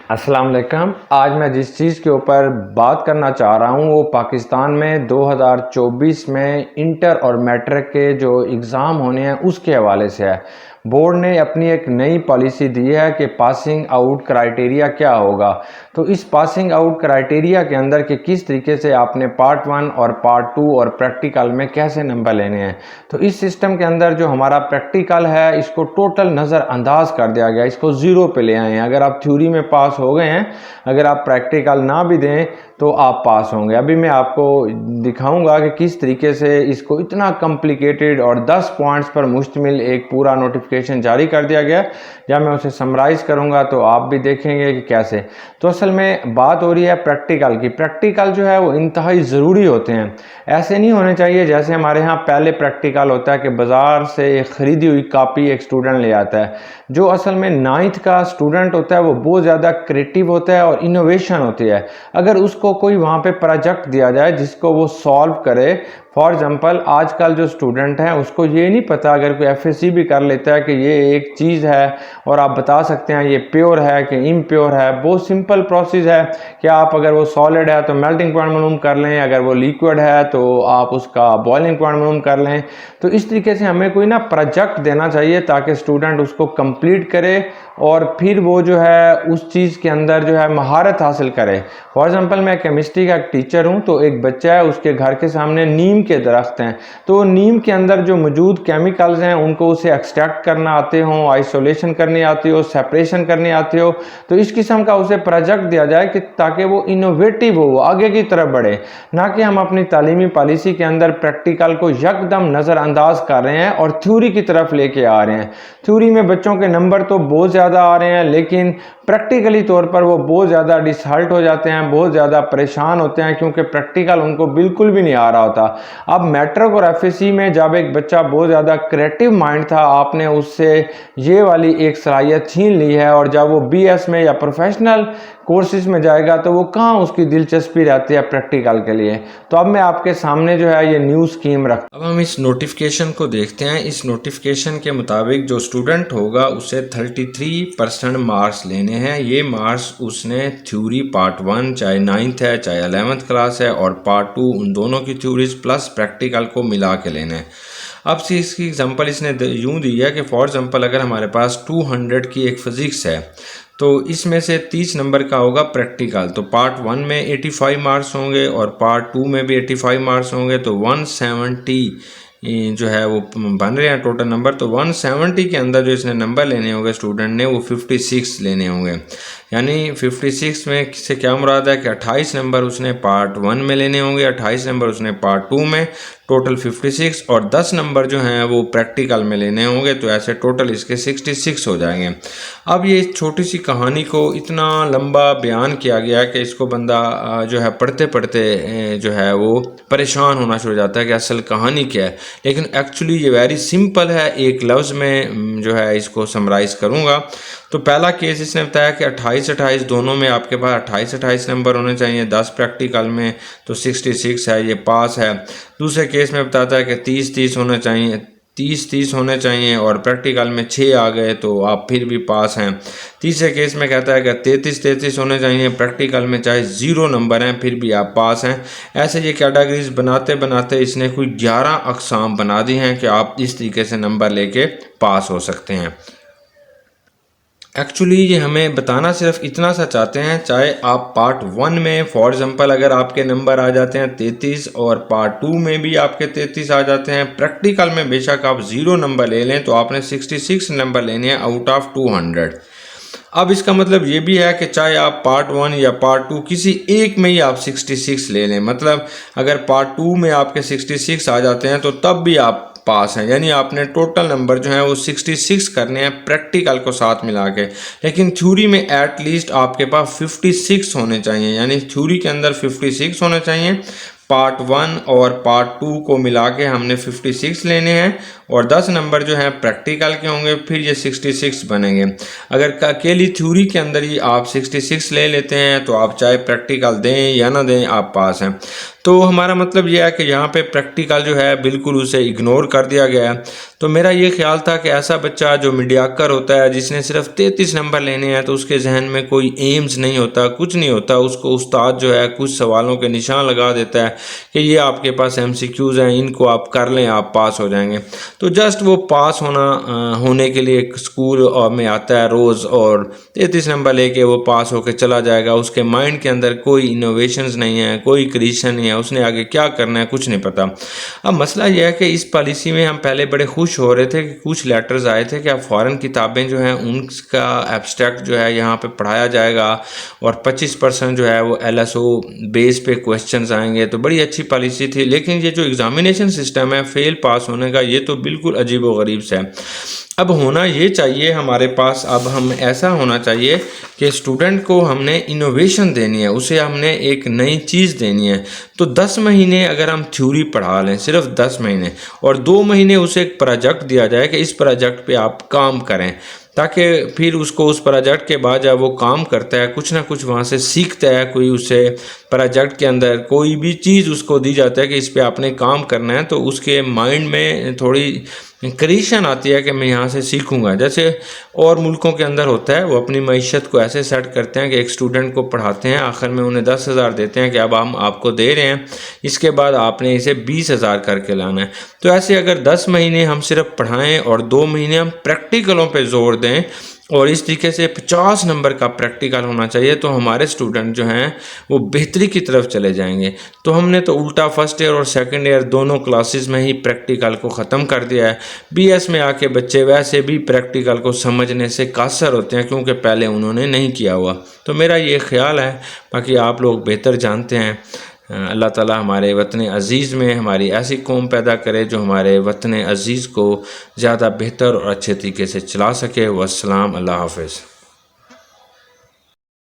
अस्सलाम वालेकुम। आज मैं जिस चीज़ के ऊपर बात करना चाह रहा हूँ वो पाकिस्तान में 2024 में इंटर और मैट्रिक के जो एग्ज़ाम होने हैं उसके हवाले से है। बोर्ड ने अपनी एक नई पॉलिसी दी है कि पासिंग आउट क्राइटेरिया क्या होगा। तो इस पासिंग आउट क्राइटेरिया के अंदर कि किस तरीके से आपने पार्ट 1 और पार्ट 2 और प्रैक्टिकल में कैसे नंबर लेने हैं। तो इस सिस्टम के अंदर जो हमारा प्रैक्टिकल है इसको टोटल नज़रअंदाज कर दिया गया, इसको ज़ीरो पे ले आए हैं। अगर आप थ्योरी में पास हो गए हैं, अगर आप प्रैक्टिकल ना भी दें तो आप पास होंगे। अभी मैं आपको दिखाऊंगा कि किस तरीके से इसको इतना कॉम्प्लिकेटेड और 10 पॉइंट्स पर मुश्तमिल एक पूरा नोटिफिकेशन जारी कर दिया गया। जब मैं उसे समराइज़ करूंगा तो आप भी देखेंगे कि कैसे। तो असल में बात हो रही है प्रैक्टिकल की। प्रैक्टिकल जो है वो इंतहाई ज़रूरी होते हैं। ऐसे नहीं होने चाहिए जैसे हमारे यहाँ पहले प्रैक्टिकल होता है कि बाज़ार से ख़रीदी हुई कापी एक स्टूडेंट ले आता है। जो असल में 9th का स्टूडेंट होता है वो बहुत ज़्यादा क्रिएटिव होता है और इनोवेशन होती है। अगर उसको कोई वहाँ पे प्रोजेक्ट दिया जाए जिसको वो सॉल्व करे, फॉर एग्जांपल आजकल जो स्टूडेंट हैं उसको ये नहीं पता, अगर कोई एफएससी भी कर लेता है कि ये एक चीज़ है और आप बता सकते हैं ये प्योर है कि इम्प्योर है। बहुत सिंपल प्रोसेस है कि आप अगर वो सॉलिड है तो मेल्टिंग पॉइंट मालूम कर लें, अगर वो लिक्विड है तो आप उसका बॉइलिंग पॉइंट मालूम कर लें। तो इस तरीके से हमें कोई ना प्रोजेक्ट देना चाहिए ताकि स्टूडेंट उसको कंप्लीट करे और फिर वो जो है उस चीज़ के अंदर जो है महारत हासिल करे। फॉर एग्जांपल मैं केमिस्ट्री का एक टीचर हूँ, तो एक बच्चा है उसके घर के सामने नीम के दरख्त हैं, तो नीम के अंदर जो मौजूद केमिकल्स हैं उनको उसे एक्सट्रैक्ट करना आते हो, आइसोलेशन करनी आती हो, सेपरेशन करनी आती हो। तो इस किस्म का उसे प्रोजेक्ट दिया जाए कि ताकि वो इनोवेटिव हो, वो आगे की तरफ बढ़े। ना कि हम अपनी तालीमी पॉलिसी के अंदर प्रैक्टिकल को यकदम नज़रअंदाज कर रहे हैं और थ्योरी की तरफ लेके आ रहे हैं। थ्योरी में बच्चों के नंबर तो बहुत ज़्यादा आ रहे हैं लेकिन प्रैक्टिकली तौर पर वो बहुत ज़्यादा डिसहर्ट हो जाते हैं, बहुत ज़्यादा परेशान होते हैं क्योंकि प्रैक्टिकल उनको बिल्कुल भी नहीं आ रहा होता। अब मैट्रिक और एफएससी में जब एक बच्चा बहुत ज़्यादा क्रिएटिव माइंड था, आपने उससे ये वाली एक सलाहियत छीन ली है और जब वो बीएस में या प्रोफेशनल कोर्सेज में जाएगा तो वो कहाँ उसकी दिलचस्पी रहती है प्रैक्टिकल के लिए। तो अब मैं आपके सामने जो है ये न्यू स्कीम रखता हूँ। अब हम इस नोटिफिकेशन को देखते हैं। इस नोटिफिकेशन के मुताबिक जो स्टूडेंट होगा उसे 33% मार्क्स लेने हैं। ये मार्क्स उसने थ्योरी पार्ट 1 चाहे 9th है चाहे 11th क्लास है और पार्ट 2 उन दोनों की थ्योरीज प्लस प्रैक्टिकल को मिला के लेने हैं। अब से इसकी एग्जांपल इसने यूँ दी है कि फॉर एग्जांपल अगर हमारे पास 200 की एक फिज़िक्स है तो इसमें से 30 नंबर का होगा प्रैक्टिकल। तो पार्ट 1 में 85 मार्क्स होंगे और पार्ट 2 में भी 85 मार्क्स होंगे, तो 170 जो है वो बन रहे हैं टोटल नंबर। तो 170 के अंदर जो इसने नंबर लेने होंगे स्टूडेंट ने वो 56 लेने होंगे। यानी 56 में से क्या मुराद है कि 28 नंबर उसने पार्ट 1 में लेने होंगे, 28 नंबर उसने पार्ट 2 में, टोटल 56, और 10 नंबर जो हैं वो प्रैक्टिकल में लेने होंगे। तो ऐसे टोटल इसके 66 हो जाएंगे। अब ये छोटी सी कहानी को इतना लंबा बयान किया गया कि इसको बंदा जो है पढ़ते पढ़ते जो है वो परेशान होना शुरू हो जाता है कि असल कहानी क्या है। लेकिन एक्चुअली ये वेरी सिंपल है। एक लफ्ज़ में जो है इसको समराइज़ करूँगा। तो पहला केस इसने बताया कि 28 दोनों में आपके पास 28 नंबर होने चाहिए, 10 प्रैक्टिकल में, तो 66 है, ये पास है। दूसरे केस में बताता है कि 30 होने चाहिए, 30 होने चाहिए और प्रैक्टिकल में 6 आ गए तो आप फिर भी पास हैं। तीसरे केस में कहता है कि 33 होने चाहिए, प्रैक्टिकल में चाहे 0 नंबर हैं फिर भी आप पास हैं। ऐसे ये कैटेगरीज बनाते बनाते इसने कोई 11 अक़साम बना दी हैं कि आप इस तरीके से नंबर लेके पास हो सकते हैं। एक्चुअली ये हमें बताना सिर्फ इतना सा चाहते हैं, चाहे आप पार्ट 1 में फॉर एग्जांपल अगर आपके नंबर आ जाते हैं 33 और पार्ट 2 में भी आपके 33 आ जाते हैं, प्रैक्टिकल में बेशक आप 0 नंबर ले लें तो आपने 66 नंबर लेने हैं आउट ऑफ 200। अब इसका मतलब ये भी है कि चाहे आप पार्ट 1 या पार्ट 2 किसी एक में ही आप 66 ले लें, मतलब अगर पार्ट 2 में आपके 66 आ जाते हैं तो तब भी आप पास हैं। यानी आपने टोटल नंबर जो है वो 66 करने हैं प्रैक्टिकल को साथ मिला के। लेकिन थ्योरी में एट लीस्ट आपके पास 56 होने चाहिए, यानी थ्योरी के अंदर 56 होने चाहिए, पार्ट 1 और पार्ट 2 को मिला के हमने 56 लेने हैं और 10 नंबर जो हैं प्रैक्टिकल के होंगे, फिर ये 66 बनेंगे। अगर अकेली थ्योरी के अंदर ही आप 66 ले लेते हैं तो आप चाहे प्रैक्टिकल दें या ना दें आप पास हैं। तो हमारा मतलब यह है कि यहाँ पे प्रैक्टिकल जो है बिल्कुल उसे इग्नोर कर दिया गया है। तो मेरा ये ख्याल था कि ऐसा बच्चा जो मीडियाकर होता है, जिसने सिर्फ 33 नंबर लेने हैं, तो उसके जहन में कोई एम्स नहीं होता, कुछ नहीं होता, उसको उस्ताद जो है कुछ सवालों के निशान लगा देता है कि ये आपके पास MCQs हैं, इनको आप कर लें, आप पास हो जाएंगे। तो जस्ट वो पास होने के लिए स्कूल में आता है रोज़ और 33 नंबर लेके वो पास होकर चला जाएगा। उसके माइंड के अंदर कोई इनोवेशंस नहीं है, कोई क्रिएशन नहीं है, उसने आगे क्या करना है कुछ नहीं पता। अब मसला यह है कि इस पॉलिसी में हम पहले बड़े खुश हो रहे थे कि कुछ लेटर्स आए थे कि अब फ़ॉरेन किताबें जो हैं उनका एब्स्ट्रैक्ट जो है यहाँ पे पढ़ाया जाएगा और 25% जो है वो LSO बेस पे क्वेश्चंस आएंगे। तो बड़ी अच्छी पॉलिसी थी, लेकिन ये जो एग्ज़ामिनेशन सिस्टम है फेल पास होने का, ये तो बिल्कुल अजीब व गरीब सा है। अब होना ये चाहिए हमारे पास, अब हम ऐसा होना चाहिए कि स्टूडेंट को हमने इनोवेशन देनी है, उसे हमने एक नई चीज़ देनी है। तो 10 महीने अगर हम थ्योरी पढ़ा लें, सिर्फ 10 महीने, और 2 महीने उसे एक प्रोजेक्ट दिया जाए कि इस प्रोजेक्ट पे आप काम करें, ताकि फिर उसको उस प्रोजेक्ट के बाद जब वो काम करता है कुछ ना कुछ वहाँ से सीखता है, कोई उसे प्रोजेक्ट के अंदर कोई भी चीज़ उसको दी जाता है कि इस पे आपने काम करना है, तो उसके माइंड में थोड़ी क्रिएशन आती है कि मैं यहाँ से सीखूंगा। जैसे और मुल्कों के अंदर होता है, वो अपनी मईशत को ऐसे सेट करते हैं कि एक स्टूडेंट को पढ़ाते हैं, आखिर में उन्हें 10,000 देते हैं कि अब हम आपको दे रहे हैं, इसके बाद आपने इसे 20,000 करके लाना है। तो ऐसे अगर 10 महीने हम सिर्फ पढ़ाएं और 2 महीने हम प्रैक्टिकलों पे जोर दें और इस तरीके से 50 नंबर का प्रैक्टिकल होना चाहिए, तो हमारे स्टूडेंट जो हैं वो बेहतरी की तरफ चले जाएंगे। तो हमने तो उल्टा फर्स्ट ईयर और सेकंड ईयर दोनों क्लासेस में ही प्रैक्टिकल को ख़त्म कर दिया है। BS में आके बच्चे वैसे भी प्रैक्टिकल को समझने से कासर होते हैं क्योंकि पहले उन्होंने नहीं किया हुआ। तो मेरा ये ख्याल है, बाकी आप लोग बेहतर जानते हैं। अल्लाह ताला हमारे वतन अज़ीज़ में हमारी ऐसी कौम पैदा करे जो हमारे वतन अज़ीज़ को ज़्यादा बेहतर और अच्छे तरीके से चला सके। वस्सलाम, अल्लाह हाफ़िज़।